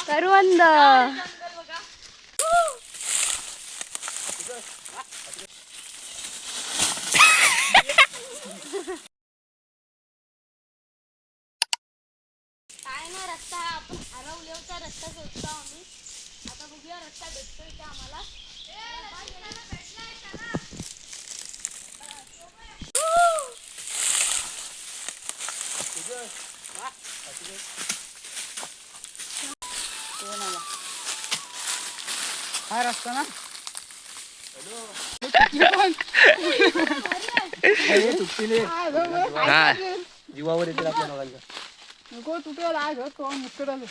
करवंद. काय ना रस्ता आपण हरवले होता, रस्ता शोधतो आम्ही. आता बघूया रस्ता भेटतोय का आम्हाला. हा रस्ता ना. जीवावर येतील आपल्या दोघांच्या. नको तुटेल आज कोण मुतडालो.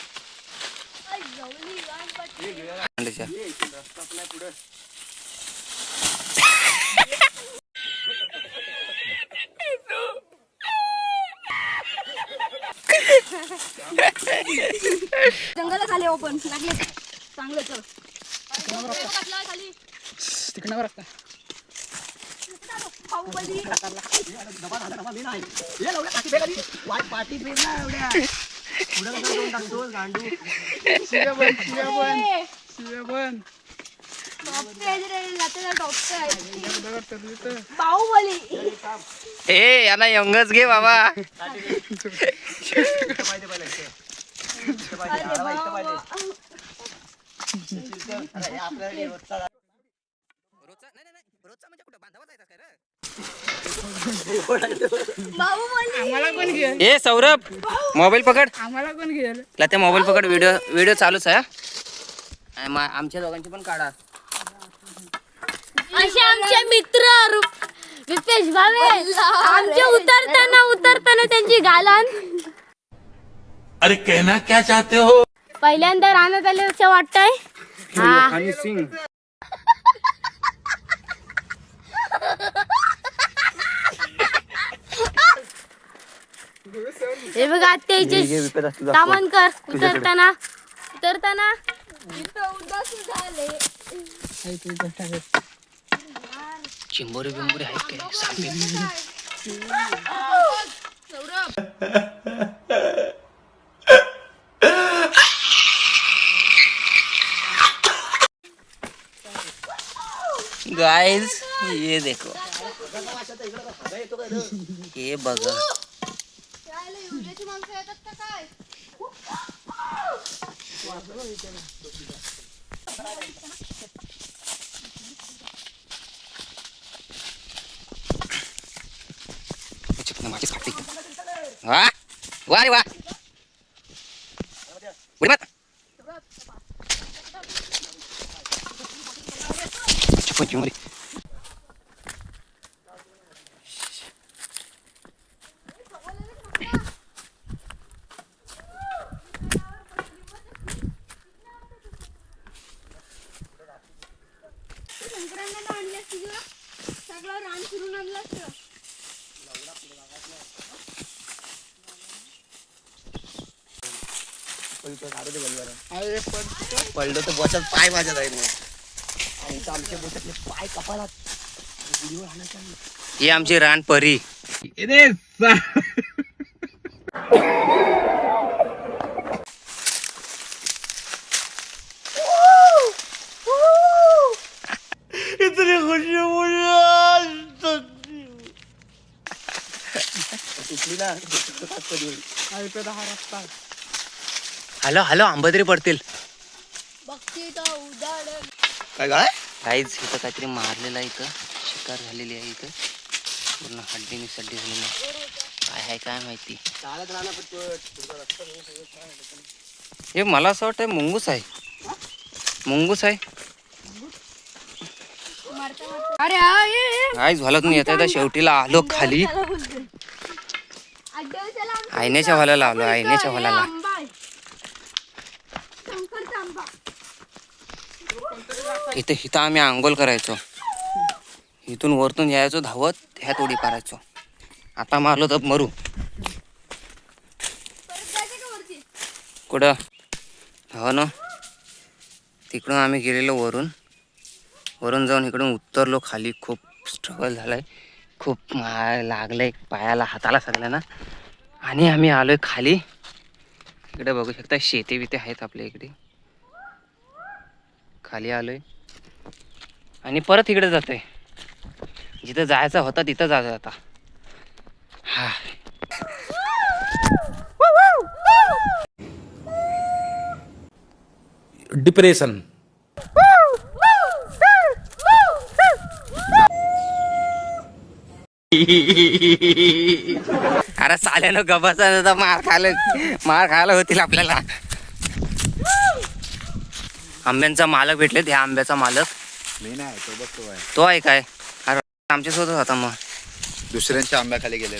जंगला खाली ओपन लागले चांगलं. चल खाली तिकडं रस्ता. बाहुबली. बाहुबली. ए याला यंगच घे बाबा. आम्हाला कोण घेईल? ए सौरभ मोबाईल पकड. आम्हाला कोण घेईल? ते मोबाईल पकड. व्हिडिओ चालूच आहे. आमच्या दोघांची पण काढा. असे आमचे मित्र विपेश भावे आमचे उतरताना त्यांची गालान. अरे कहना क्या चाहते हो? पहिल्यांदा राहण्यात आले असं वाटतंय. आणि सिंग. हे बघा त्याचे तामणकर उतरताना उदास झाले. चिंबोरी बिंबोरी आहेत काय? सांगते. गाइस ये देखो, ये बघा. वा वा रे वा. उडी मार. चिंबोरी. सगळं रान फिरून आणलं असतं. पडलो तर बोटात पाय माझ्या जाईल. आमच्या बोटातले पाय कपाळात. ही आमची रान परी. इतनी खुशी हॅलो हॅलो आंबा पडतील. काय गाईज इथं काहीतरी मारलेलं आहे. इथं शिकार झालेली आहे. इथं पूर्ण हड्डी सड्डी झालेली आहे. काय आहे काय माहिती. हे मला असं वाटतं मुंगूस आहे. मुंगूस आहे. काय झालं तुम्ही येता शेवटीला आलो खाली. आयनेच्या भाल्याला आलो. आयनेच्या भाल्याला इथं आम्ही आंघोळ करायचो. इथून वरतून यायचो धावत. ह्यात उडी पारायचो. आता मारलो तर मरू. कुठं हो ना. तिकडून आम्ही गेलेलो वरून जाऊन इकडून उतरलो खाली. खूप स्ट्रगल झालाय. खूप लागलंय पायाला हाताला सगळ्यांना. आणि आम्ही आलोय खाली. इकडे बघू शकता शेती बिते आहेत आपल्या इकडे. खाली आलोय आणि परत इकडे जातोय. जिथं जायचा होता तिथं जायचं आता. हा डिप्रेशन. अरे चाल्यानं गबाचा मार खायला होतील आपल्याला. आंब्यांचा मालक भेटले. ह्या आंब्याचा मालक मी नाही, तो बघतो आहे. तो आहे काय? अरे आमच्यासोबत होता मग. दुसऱ्यांच्या आंब्याखाली गेलेला.